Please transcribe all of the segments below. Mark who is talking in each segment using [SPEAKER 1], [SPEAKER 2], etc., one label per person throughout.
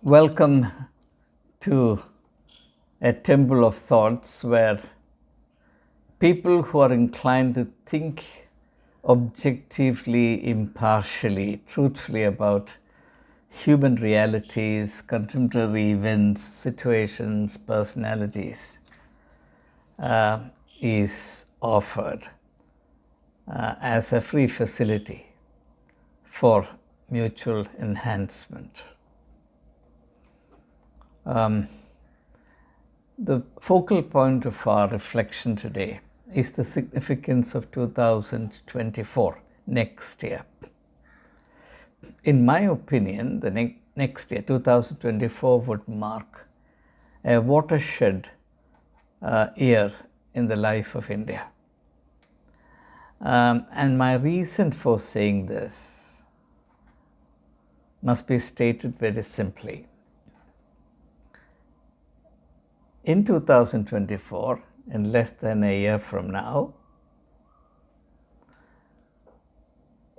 [SPEAKER 1] Welcome to a temple of thoughts where people who are inclined to think objectively, impartially, truthfully about human realities, contemporary events, situations, personalities is offered as a free facility for mutual enhancement. The focal point of our reflection today is the significance of 2024, next year. In my opinion, the next year, 2024, would mark a watershed year in the life of India. And my reason for saying this must be stated very simply. In 2024, in less than a year from now,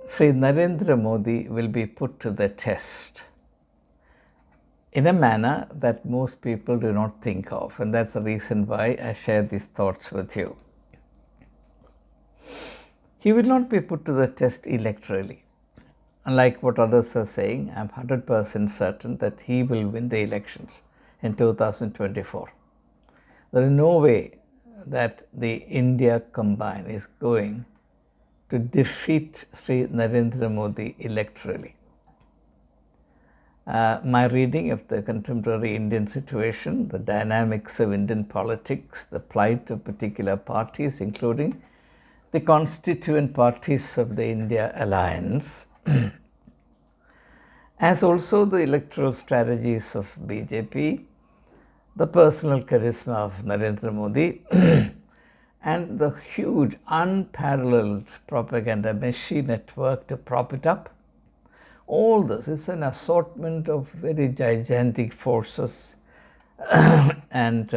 [SPEAKER 1] Sri Narendra Modi will be put to the test in a manner that most people do not think of, and that's the reason why I share these thoughts with you. He will not be put to the test electorally. Unlike what others are saying, I'm 100% certain that he will win the elections in 2024. There is no way that the India combined is going to defeat Sri Narendra Modi electorally. My reading of the contemporary Indian situation, the dynamics of Indian politics, the plight of particular parties, including the constituent parties of the India alliance, as also the electoral strategies of BJP, the personal charisma of Narendra Modi, and the huge, unparalleled propaganda machine network to prop it up. All this is an assortment of very gigantic forces and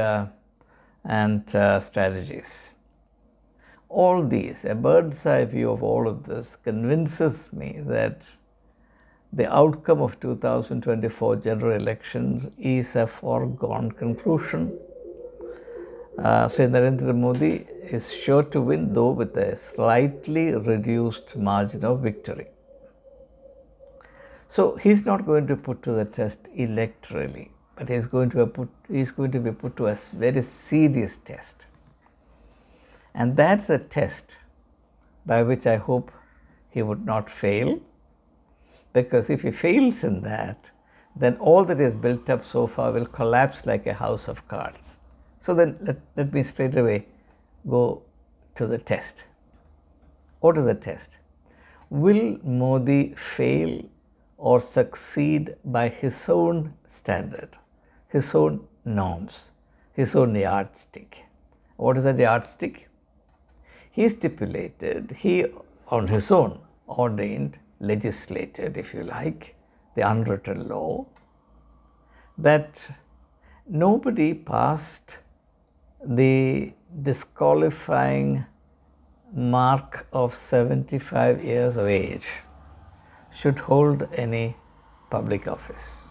[SPEAKER 1] strategies. All these, a bird's eye view of all of this, convinces me that the outcome of 2024 general elections is a foregone conclusion. Sri Narendra Modi is sure to win, though with a slightly reduced margin of victory. So he's not going to put to the test electorally, but he's going to be put to a very serious test. And that's a test by which I hope he would not fail. Because if he fails in that, then all that is built up so far will collapse like a house of cards. So then let me straight away go to the test. What is the test? Will Modi fail or succeed by his own standard, his own norms, his own yardstick? What is that yardstick? He stipulated, he on his own ordained, legislated, if you like, the unwritten law, that nobody past the disqualifying mark of 75 years of age should hold any public office.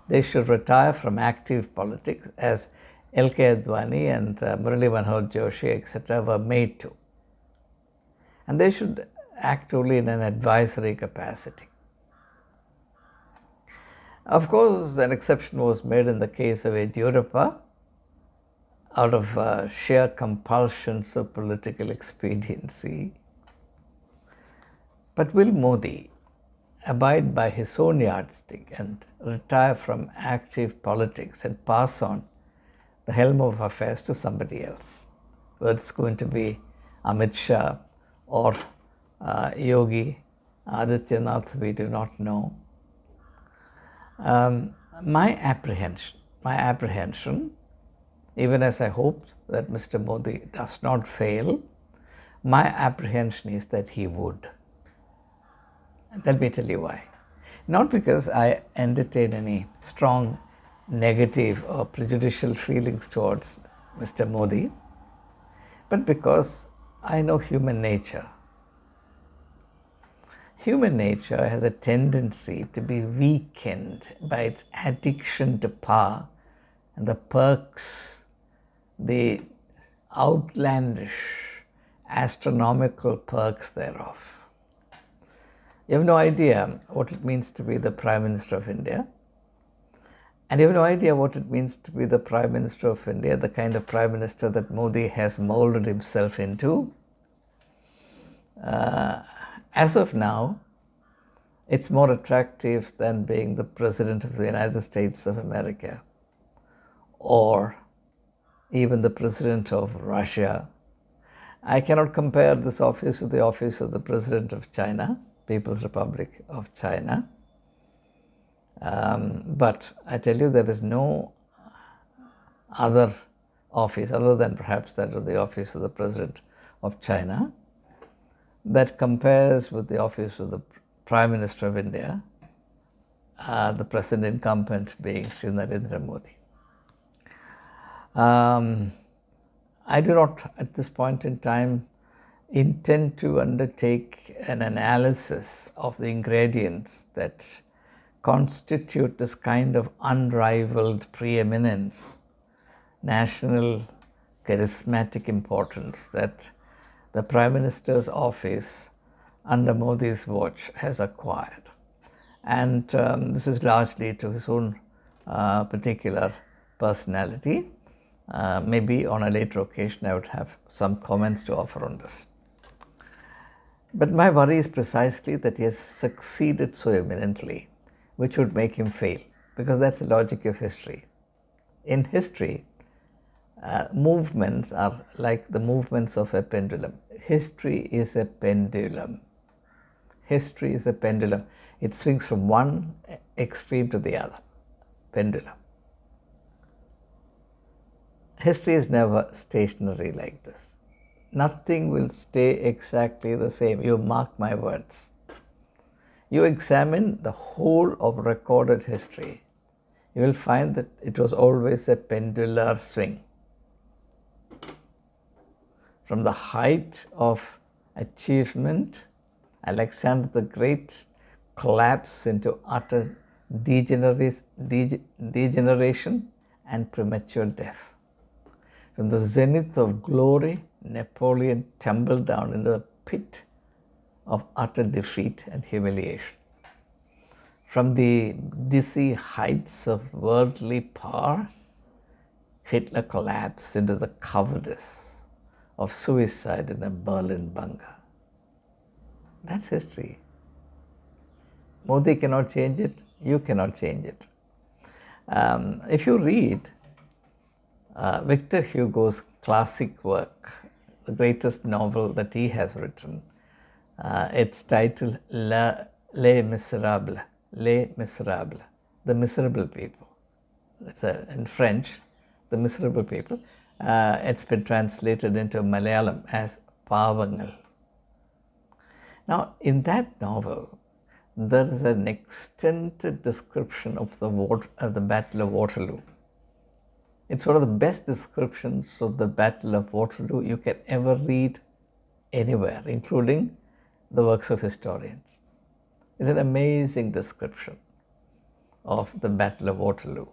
[SPEAKER 1] They should retire from active politics as ᴍᴏᴜᴜ and Murali Manohar Joshi, etc. were made to. And they should act only in an advisory capacity. Of course, an exception was made in the case of Yediyurappa out of sheer compulsions of political expediency. But will Modi abide by his own yardstick and retire from active politics and pass on the helm of affairs to somebody else? Whether it's going to be Amit Shah or Yogi Adityanath, we do not know. My apprehension, even as I hope that Mr. Modi does not fail, my apprehension is that he would. And let me tell you why. Not because I entertain any strong negative or prejudicial feelings towards Mr. Modi, but because I know human nature. human nature has a tendency to be weakened by its addiction to power and the perks, the outlandish, astronomical perks thereof. You have no idea what it means to be the Prime Minister of India. And you have no idea what it means to be the Prime Minister of India, the kind of Prime Minister that Modi has molded himself into. As of now, it's more attractive than being the President of the United States of America or even the President of Russia. I cannot compare this office with the office of the President of China, People's Republic of China. But I tell you, there is no other office other than perhaps that of the office of the President of China that compares with the office of the Prime Minister of India, the present incumbent being Sri Narendra Modi. I do not at this point in time intend to undertake an analysis of the ingredients that constitute this kind of unrivaled preeminence, national charismatic importance that the Prime Minister's office under Modi's watch has acquired. And this is largely to his own particular personality. Maybe on a later occasion I would have some comments to offer on this. But my worry is precisely that he has succeeded so eminently, which would make him fail, because that's the logic of history. In history, movements are like the movements of a pendulum. History is a pendulum. History is a pendulum. It swings from one extreme to the other. Pendulum. History is never stationary like this. Nothing will stay exactly the same. You mark my words. You examine the whole of recorded history, you will find that it was always a pendular swing. From the height of achievement, Alexander the Great collapsed into utter degeneration and premature death. From the zenith of glory, Napoleon tumbled down into the pit of utter defeat and humiliation. From the dizzy heights of worldly power, Hitler collapsed into the cowardice of suicide in a Berlin bunker. That's history. Modi cannot change it, you cannot change it. If you read Victor Hugo's classic work, the greatest novel that he has written, it's titled Les Misérables, the miserable people. It's in French, the miserable people. It's been translated into Malayalam as Pavangal. Now, in that novel, there is an extended description of the Battle of Waterloo. It's one of the best descriptions of the Battle of Waterloo you can ever read anywhere, including the works of historians. It's an amazing description of the Battle of Waterloo,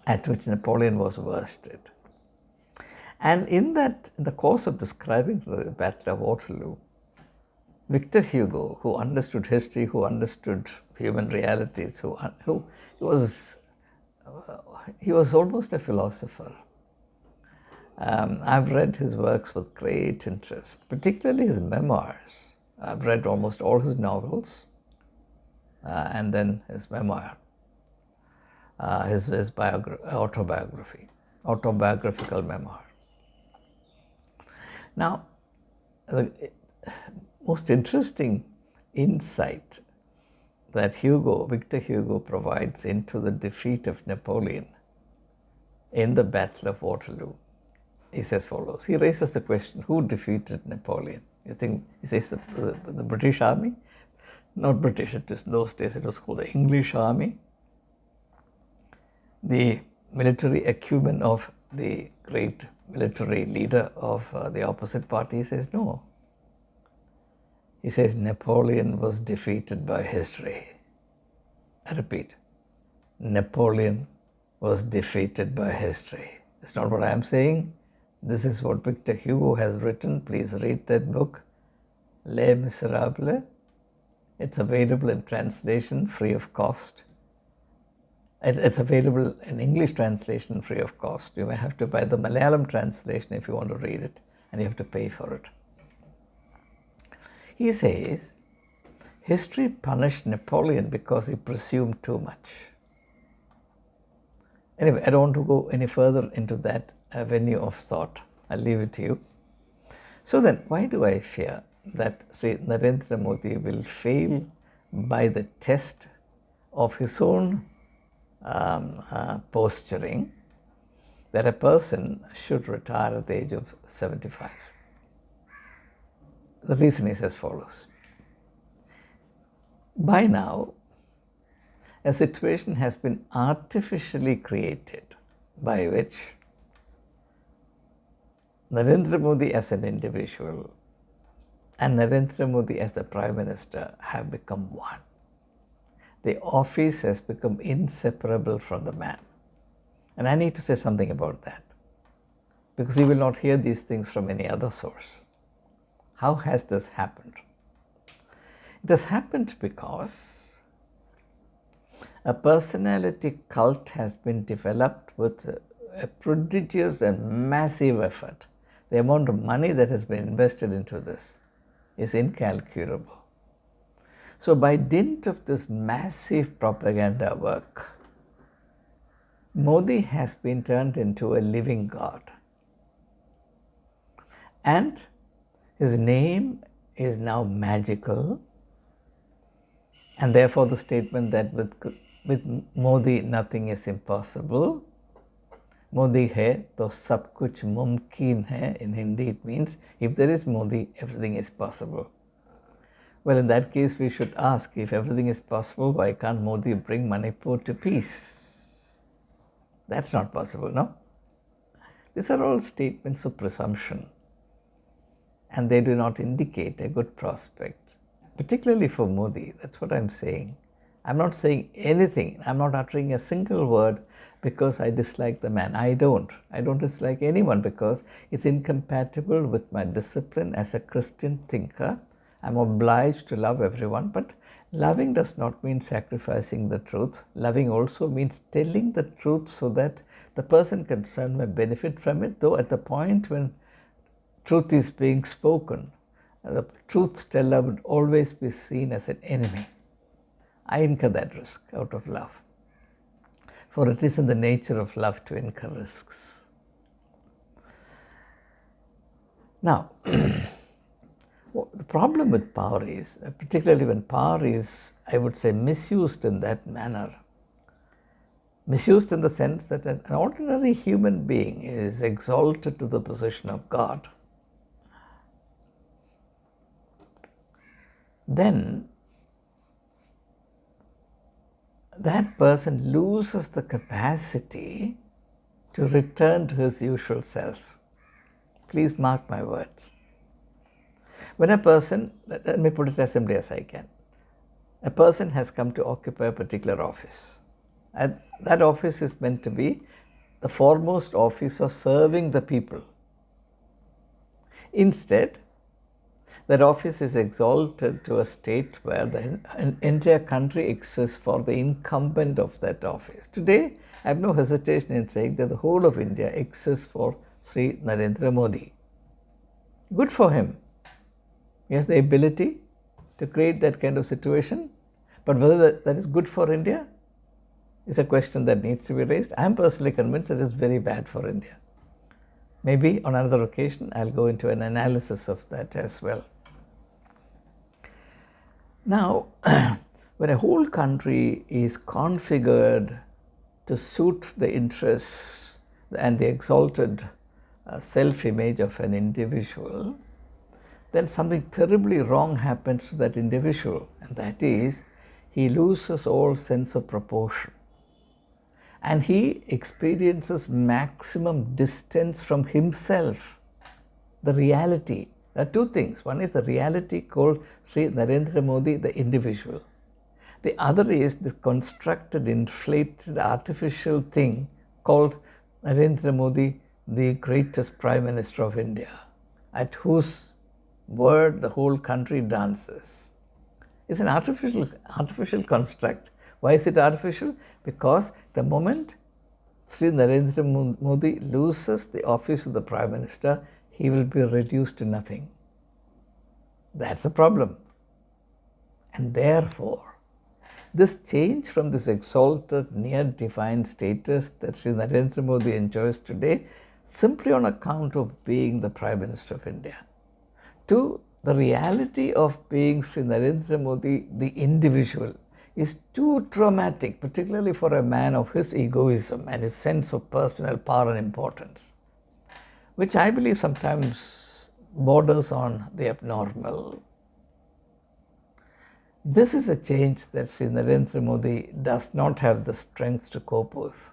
[SPEAKER 1] at which Napoleon was worsted. And in the course of describing the Battle of Waterloo, Victor Hugo, who understood history, who understood human realities, he was almost a philosopher. I've read his works with great interest, particularly his memoirs. I've read almost all his novels and then his memoir, his autobiographical memoir. Now, the most interesting insight that Victor Hugo provides into the defeat of Napoleon in the Battle of Waterloo is as follows. He raises the question, who defeated Napoleon? You think, he says the British army? Not British, in those days it was called the English army. The military acumen of the great military leader of the opposite party says no. He says Napoleon was defeated by history. I repeat, Napoleon was defeated by history. It's not what I'm saying. This is what Victor Hugo has written. Please read that book, ᴍᴏᴅɪᴛ. It's available in translation free of cost. It's available in English translation free of cost. You may have to buy the Malayalam translation if you want to read it, and you have to pay for it. He says, history punished Napoleon because he presumed too much. Anyway, I don't want to go any further into that avenue of thought. I'll leave it to you. So then, why do I fear that Sri Narendra Modi will fail by the test of his own posturing that a person should retire at the age of 75? The reason is as follows. By now, a situation has been artificially created by which Narendra Modi as an individual and Narendra Modi as the Prime Minister have become one. The office has become inseparable from the man. And I need to say something about that, because you will not hear these things from any other source. How has this happened? It has happened because a personality cult has been developed with a prodigious and massive effort. The amount of money that has been invested into this is incalculable. So by dint of this massive propaganda work, Modi has been turned into a living god. And his name is now magical, and therefore the statement that with Modi nothing is impossible. Modi hai to sab kuch mumkin hai. In Hindi it means if there is Modi, everything is possible. Well, in that case we should ask, if everything is possible, why can't Modi bring Manipur to peace? That's not possible, no? These are all statements of presumption, and they do not indicate a good prospect, particularly for Modi. That's what I'm saying. I'm not saying anything. I'm not uttering a single word because I dislike the man. I don't dislike anyone because it's incompatible with my discipline as a Christian thinker. I'm obliged to love everyone, but loving does not mean sacrificing the truth. Loving also means telling the truth so that the person concerned may benefit from it, though at the point when truth is being spoken, the truth teller would always be seen as an enemy. I incur that risk out of love, for it is in the nature of love to incur risks. Now, the problem with power is, particularly when power is, I would say, misused in that manner, misused in the sense that an ordinary human being is exalted to the position of God, then that person loses the capacity to return to his usual self. Please mark my words. When a person, let me put it as simply as I can, a person has come to occupy a particular office. And that office is meant to be the foremost office of serving the people. Instead, that office is exalted to a state where the entire country exists for the incumbent of that office. Today, I have no hesitation in saying that the whole of India exists for Sri Narendra Modi. Good for him. He has the ability to create that kind of situation, but whether that is good for India is a question that needs to be raised. I am personally convinced that it is very bad for India. Maybe on another occasion I'll go into an analysis of that as well. Now, when a whole country is configured to suit the interests and the exalted self-image of an individual, then something terribly wrong happens to that individual, and that is, he loses all sense of proportion. And he experiences maximum distance from himself, the reality, There are two things. One is the reality called Sri Narendra Modi, the individual. The other is the constructed, inflated, artificial thing called Narendra Modi, the greatest Prime Minister of India, at whose word the whole country dances. It's an artificial construct. Why is it artificial? Because the moment Sri Narendra Modi loses the office of the Prime Minister, he will be reduced to nothing. That's the problem. And therefore, this change from this exalted, near divine status that Sri Narendra Modi enjoys today, simply on account of being the Prime Minister of India, to the reality of being Sri Narendra Modi, the individual, is too traumatic, particularly for a man of his egoism and his sense of personal power and importance, which I believe sometimes borders on the abnormal. This is a change that Sri Narendra Modi does not have the strength to cope with.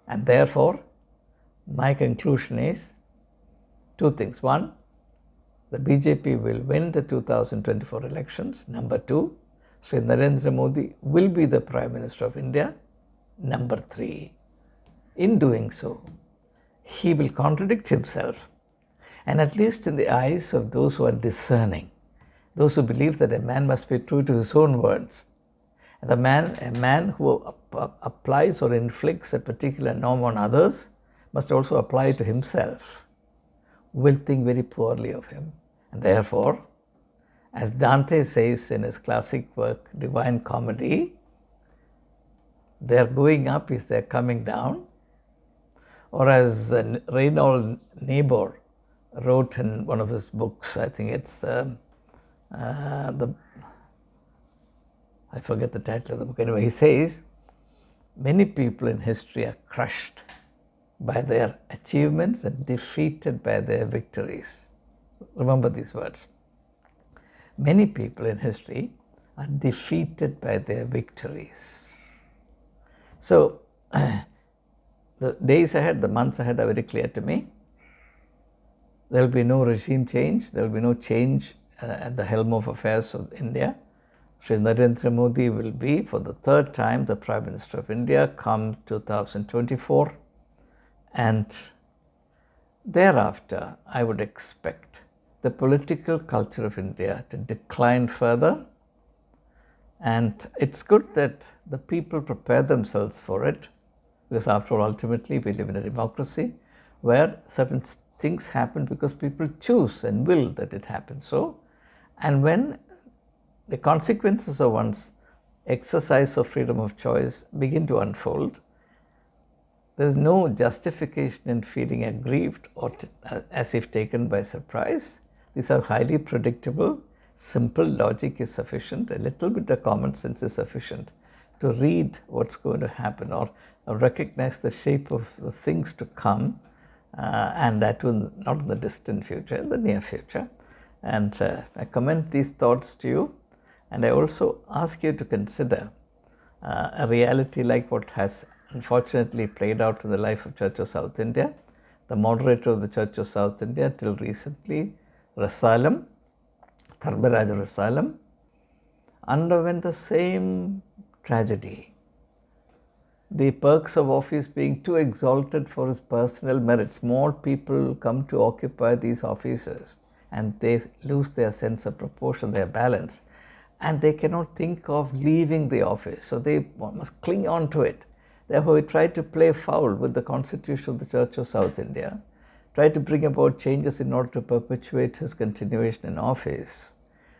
[SPEAKER 1] And therefore, my conclusion is two things. One, the BJP will win the 2024 elections. Number two, Sri Narendra Modi will be the Prime Minister of India. Number three, in doing so, he will contradict himself, and at least in the eyes of those who are discerning, those who believe that a man must be true to his own words, and a man who applies or inflicts a particular norm on others must also apply it to himself, will think very poorly of him. And therefore, as Dante says in his classic work, Divine Comedy, their going up is their coming down. Or as Reinhold Niebuhr wrote in one of his books, I think it's I forget the title of the book. Anyway, he says, many people in history are crushed by their achievements and defeated by their victories. Remember these words. Many people in history are defeated by their victories. So, the days ahead, the months ahead are very clear to me. There will be no regime change. There will be no change at the helm of affairs of India. Sri Narendra Modi will be, for the third time, the Prime Minister of India come 2024. And thereafter, I would expect the political culture of India to decline further. And it's good that the people prepare themselves for it, because after all, ultimately, we live in a democracy where certain things happen because people choose and will that it happens so. And when the consequences of one's exercise of freedom of choice begin to unfold, there is no justification in feeling aggrieved or as if taken by surprise. These are highly predictable. Simple logic is sufficient. A little bit of common sense is sufficient to read what's going to happen or recognize the shape of the things to come, and that will not in the distant future, in the near future. And I commend these thoughts to you, and I also ask you to consider a reality like what has unfortunately played out in the life of Church of South India. The moderator of the Church of South India till recently, Rasalam, Tharbaraja Rasalam, underwent the same tragedy. The perks of office being too exalted for his personal merits. More people come to occupy these offices and they lose their sense of proportion, their balance, and they cannot think of leaving the office. So they must cling on to it. Therefore, he tried to play foul with the constitution of the Church of South India, tried to bring about changes in order to perpetuate his continuation in office,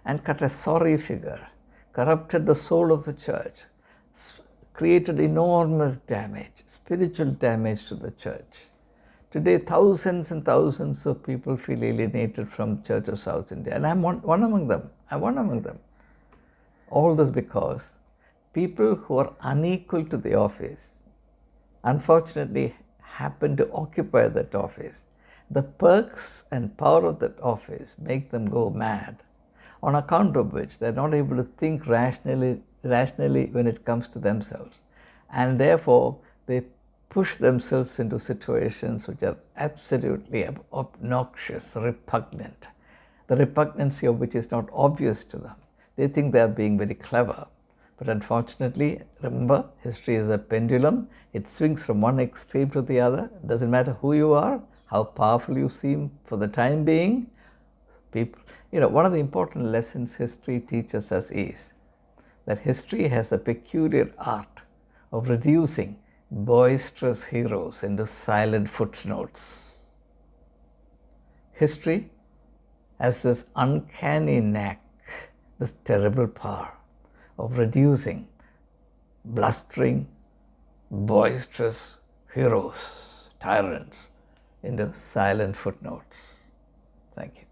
[SPEAKER 1] and cut a sorry figure, corrupted the soul of the church, created enormous damage, spiritual damage to the church. Today, thousands and thousands of people feel alienated from the Church of South India, and I'm one among them. I'm one among them. All this because people who are unequal to the office, unfortunately, happen to occupy that office. The perks and power of that office make them go mad, on account of which they're not able to think rationally when it comes to themselves. And therefore, they push themselves into situations which are absolutely obnoxious, repugnant, the repugnancy of which is not obvious to them. They think they are being very clever. But unfortunately, remember, history is a pendulum. It swings from one extreme to the other. It doesn't matter who you are, how powerful you seem for the time being. People, one of the important lessons history teaches us is that history has a peculiar art of reducing boisterous heroes into silent footnotes. History has this uncanny knack, this terrible power of reducing blustering, boisterous heroes, tyrants, into silent footnotes. Thank you.